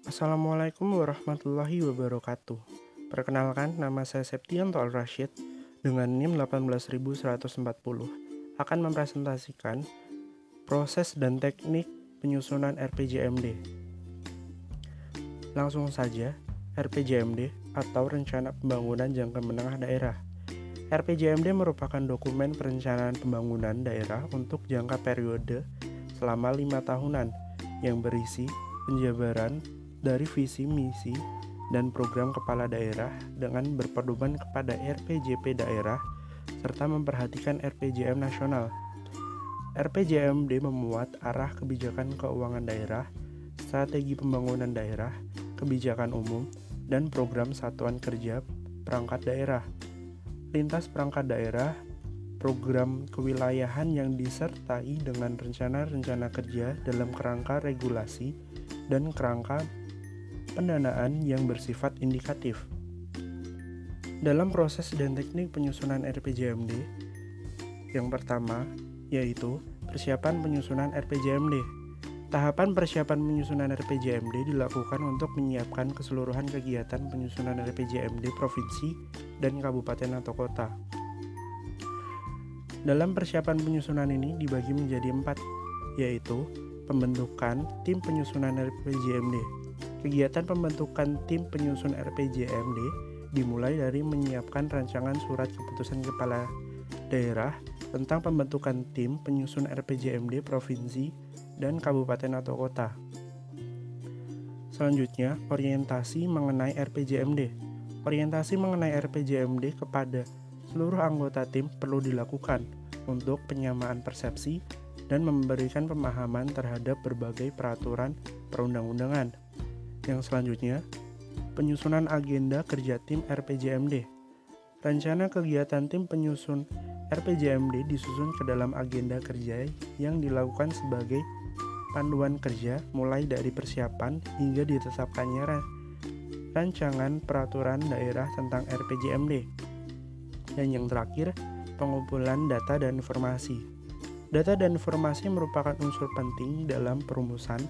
Assalamualaikum warahmatullahi wabarakatuh. Perkenalkan, nama saya Septianto Al-Rashid dengan NIM 18140 akan mempresentasikan proses dan teknik penyusunan RPJMD. Langsung saja, RPJMD atau Rencana Pembangunan Jangka Menengah Daerah. RPJMD merupakan dokumen perencanaan pembangunan daerah untuk jangka periode selama 5 tahunan yang berisi penjabaran dari visi, misi, dan program kepala daerah dengan berpedoman kepada RPJP daerah serta memperhatikan RPJM nasional. RPJMD memuat arah kebijakan keuangan daerah, strategi pembangunan daerah, kebijakan umum, dan program satuan kerja perangkat daerah. Lintas perangkat daerah, program kewilayahan yang disertai dengan rencana-rencana kerja dalam kerangka regulasi dan kerangka pendanaan yang bersifat indikatif. Dalam proses dan teknik penyusunan RPJMD, yang pertama yaitu persiapan penyusunan RPJMD. Tahapan persiapan penyusunan RPJMD dilakukan untuk menyiapkan keseluruhan kegiatan penyusunan RPJMD provinsi dan kabupaten atau kota. Dalam persiapan penyusunan ini dibagi menjadi 4, yaitu pembentukan tim penyusunan RPJMD. Kegiatan pembentukan tim penyusun RPJMD dimulai dari menyiapkan rancangan surat keputusan kepala daerah tentang pembentukan tim penyusun RPJMD provinsi dan kabupaten atau kota. Selanjutnya, orientasi mengenai RPJMD. Orientasi mengenai RPJMD kepada seluruh anggota tim perlu dilakukan untuk penyamaan persepsi dan memberikan pemahaman terhadap berbagai peraturan perundang-undangan. Yang selanjutnya, penyusunan agenda kerja tim RPJMD. Rencana kegiatan tim penyusun RPJMD disusun ke dalam agenda kerja yang dilakukan sebagai panduan kerja mulai dari persiapan hingga ditetapkannya rancangan peraturan daerah tentang RPJMD. Dan yang terakhir, pengumpulan data dan informasi. Data dan informasi merupakan unsur penting dalam perumusan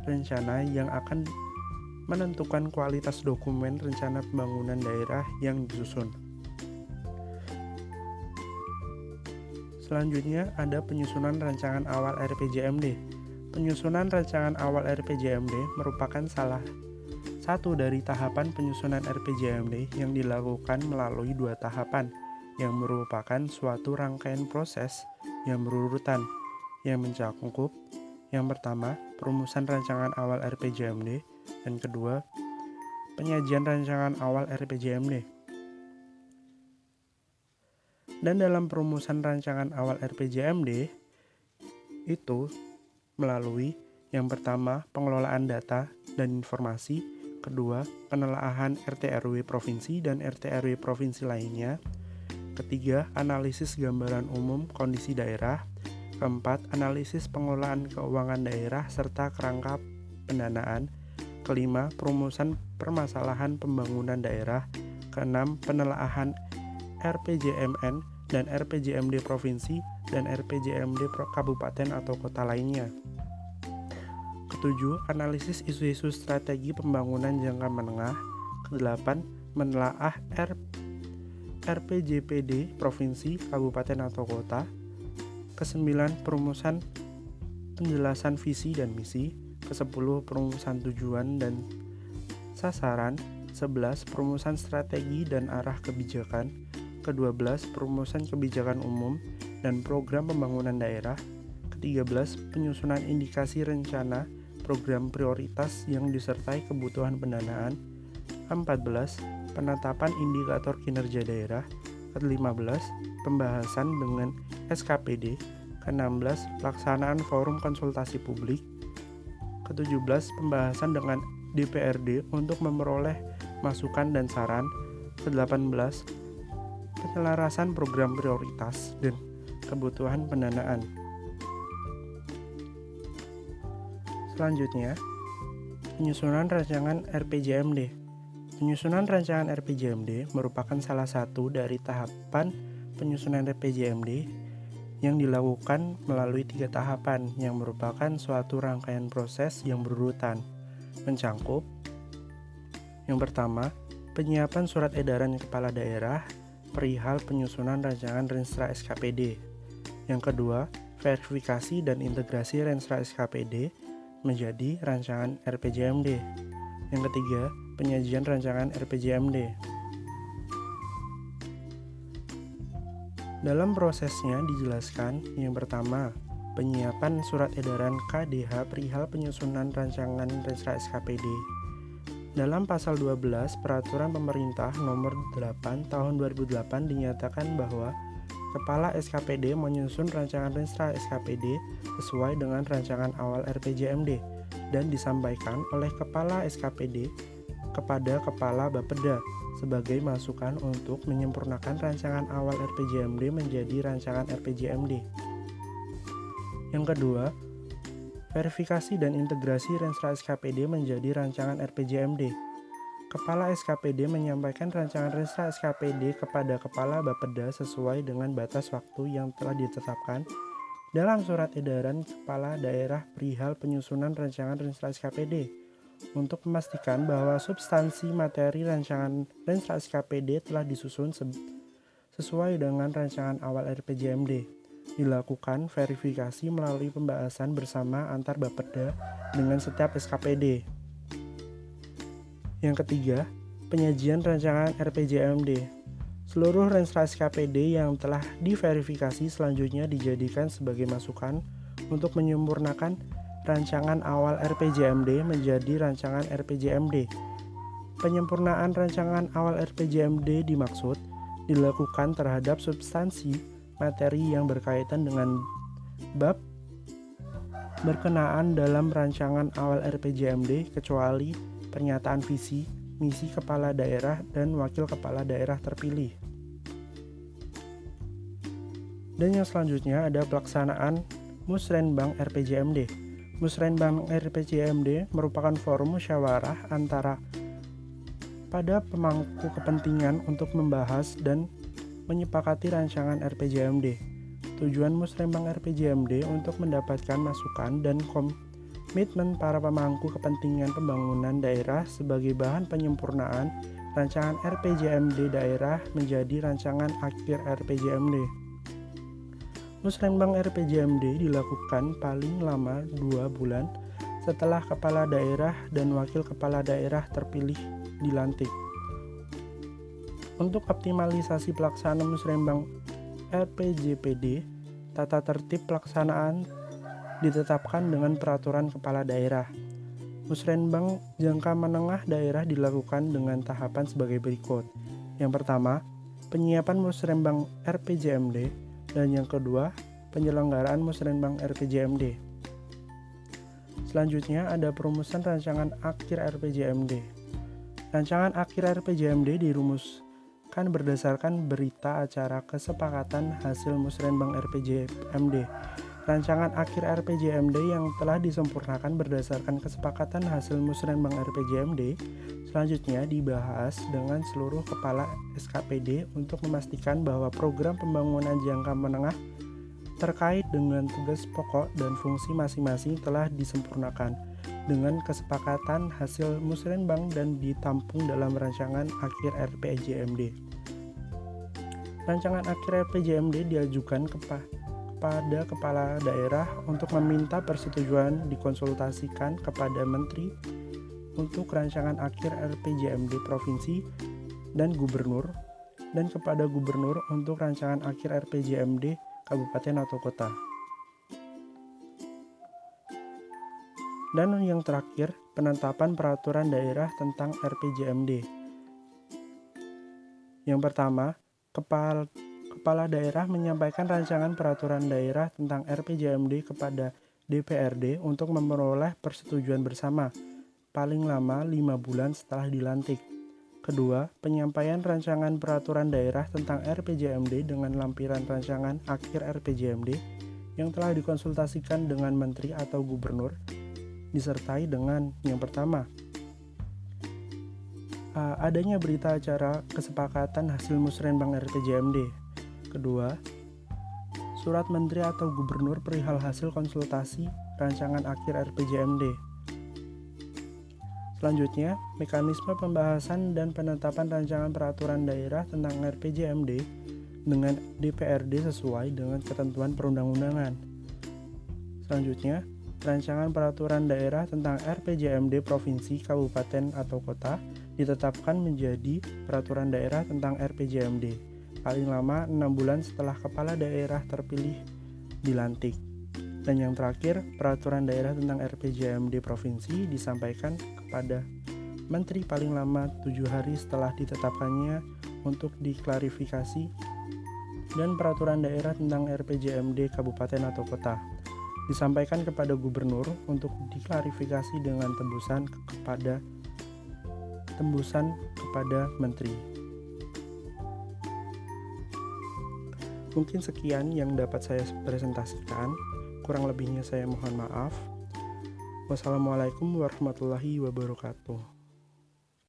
rencana yang akan menentukan kualitas dokumen rencana pembangunan daerah yang disusun. Selanjutnya ada penyusunan rancangan awal RPJMD. Penyusunan rancangan awal RPJMD merupakan salah satu dari tahapan penyusunan RPJMD yang dilakukan melalui 2 tahapan yang merupakan suatu rangkaian proses yang berurutan yang mencakup yang pertama, perumusan rancangan awal RPJMD, dan kedua, penyajian rancangan awal RPJMD. Dan dalam perumusan rancangan awal RPJMD itu melalui yang pertama, pengelolaan data dan informasi, kedua, penelaahan RT/RW provinsi dan RT/RW provinsi lainnya, ketiga, analisis gambaran umum kondisi daerah, keempat, analisis pengelolaan keuangan daerah serta kerangka pendanaan, kelima, perumusan permasalahan pembangunan daerah, keenam, penelaahan RPJMN dan RPJMD provinsi dan RPJMD kabupaten atau kota lainnya. Ketujuh, analisis isu-isu strategi pembangunan jangka menengah. Kedelapan, menelaah RPJPD provinsi, kabupaten atau kota. Kesembilan, perumusan penjelasan visi dan misi. Kesepuluh, perumusan tujuan dan sasaran. 11, perumusan strategi dan arah kebijakan. Ke-12, perumusan kebijakan umum dan program pembangunan daerah. Ke-13, penyusunan indikasi rencana program prioritas yang disertai kebutuhan pendanaan. Ke-14, penetapan indikator kinerja daerah. Ke-15, pembahasan dengan SKPD. Ke-16, pelaksanaan forum konsultasi publik. Ke-17, pembahasan dengan DPRD untuk memperoleh masukan dan saran. Ke-18, penyelarasan program prioritas dan kebutuhan pendanaan. Selanjutnya, penyusunan rancangan RPJMD. Penyusunan rancangan RPJMD merupakan salah satu dari tahapan penyusunan RPJMD yang dilakukan melalui 3 tahapan yang merupakan suatu rangkaian proses yang berurutan, mencakup Yang pertama, penyiapan surat edaran kepala daerah perihal penyusunan rancangan Renstra SKPD. Yang kedua, verifikasi dan integrasi Renstra SKPD menjadi rancangan RPJMD. Yang ketiga, penyajian rancangan RPJMD. Dalam prosesnya dijelaskan, yang pertama, penyiapan surat edaran KDH perihal penyusunan rancangan Renstra SKPD. Dalam pasal 12 Peraturan Pemerintah Nomor 8 Tahun 2008 dinyatakan bahwa Kepala SKPD menyusun rancangan Renstra SKPD sesuai dengan rancangan awal RPJMD dan disampaikan oleh Kepala SKPD kepada Kepala Bapeda sebagai masukan untuk menyempurnakan rancangan awal RPJMD menjadi rancangan RPJMD. Yang kedua, verifikasi dan integrasi Renstra SKPD menjadi rancangan RPJMD. Kepala SKPD menyampaikan rancangan Renstra SKPD kepada Kepala Bapeda sesuai dengan batas waktu yang telah ditetapkan dalam surat edaran Kepala Daerah perihal penyusunan rancangan Renstra SKPD. Untuk memastikan bahwa substansi materi rancangan Renstra SKPD telah disusun sesuai dengan rancangan awal RPJMD, dilakukan verifikasi melalui pembahasan bersama antar Bapeda dengan setiap SKPD. Yang ketiga, penyajian rancangan RPJMD. Seluruh Renstra SKPD yang telah diverifikasi selanjutnya dijadikan sebagai masukan untuk menyempurnakan rancangan awal RPJMD menjadi rancangan RPJMD. Penyempurnaan rancangan awal RPJMD dimaksud dilakukan terhadap substansi materi yang berkaitan dengan bab berkenaan dalam rancangan awal RPJMD kecuali pernyataan visi, misi kepala daerah dan wakil kepala daerah terpilih. Dan yang selanjutnya ada pelaksanaan Musrenbang RPJMD. Musrenbang RPJMD merupakan forum musyawarah antara pada pemangku kepentingan untuk membahas dan menyepakati rancangan RPJMD. Tujuan Musrenbang RPJMD untuk mendapatkan masukan dan komitmen para pemangku kepentingan pembangunan daerah sebagai bahan penyempurnaan rancangan RPJMD daerah menjadi rancangan akhir RPJMD. Musrenbang RPJMD dilakukan paling lama 2 bulan setelah kepala daerah dan wakil kepala daerah terpilih dilantik. Untuk optimalisasi pelaksanaan Musrenbang RPJPD, tata tertib pelaksanaan ditetapkan dengan peraturan kepala daerah. Musrenbang jangka menengah daerah dilakukan dengan tahapan sebagai berikut. Yang pertama, penyiapan Musrenbang RPJMD. Dan yang kedua, penyelenggaraan Musrenbang RPJMD. Selanjutnya ada perumusan rancangan akhir RPJMD. Rancangan akhir RPJMD dirumuskan berdasarkan berita acara kesepakatan hasil Musrenbang RPJMD. Rancangan akhir RPJMD yang telah disempurnakan berdasarkan kesepakatan hasil Musrenbang RPJMD selanjutnya dibahas dengan seluruh kepala SKPD untuk memastikan bahwa program pembangunan jangka menengah terkait dengan tugas pokok dan fungsi masing-masing telah disempurnakan dengan kesepakatan hasil Musrenbang dan ditampung dalam rancangan akhir RPJMD. Rancangan akhir RPJMD diajukan kepada kepala daerah untuk meminta persetujuan dikonsultasikan kepada menteri untuk rancangan akhir RPJMD provinsi dan gubernur dan kepada gubernur untuk rancangan akhir RPJMD kabupaten atau kota. Dan yang terakhir, penetapan peraturan daerah tentang RPJMD. Yang pertama, Kepala daerah menyampaikan rancangan peraturan daerah tentang RPJMD kepada DPRD untuk memperoleh persetujuan bersama, paling lama 5 bulan setelah dilantik. Kedua, penyampaian rancangan peraturan daerah tentang RPJMD dengan lampiran rancangan akhir RPJMD yang telah dikonsultasikan dengan menteri atau gubernur, disertai dengan yang pertama, adanya berita acara kesepakatan hasil Musrenbang RPJMD. Kedua, surat menteri atau gubernur perihal hasil konsultasi rancangan akhir RPJMD. Selanjutnya, mekanisme pembahasan dan penetapan rancangan peraturan daerah tentang RPJMD dengan DPRD sesuai dengan ketentuan perundang-undangan. Selanjutnya, rancangan peraturan daerah tentang RPJMD provinsi, kabupaten, atau kota ditetapkan menjadi peraturan daerah tentang RPJMD paling lama 6 bulan setelah kepala daerah terpilih dilantik. Dan yang terakhir, peraturan daerah tentang RPJMD provinsi disampaikan kepada Menteri paling lama 7 hari setelah ditetapkannya untuk diklarifikasi, dan peraturan daerah tentang RPJMD kabupaten atau kota disampaikan kepada gubernur untuk diklarifikasi dengan tembusan kepada menteri. Mungkin sekian yang dapat saya presentasikan. Kurang lebihnya saya mohon maaf. Wassalamualaikum warahmatullahi wabarakatuh.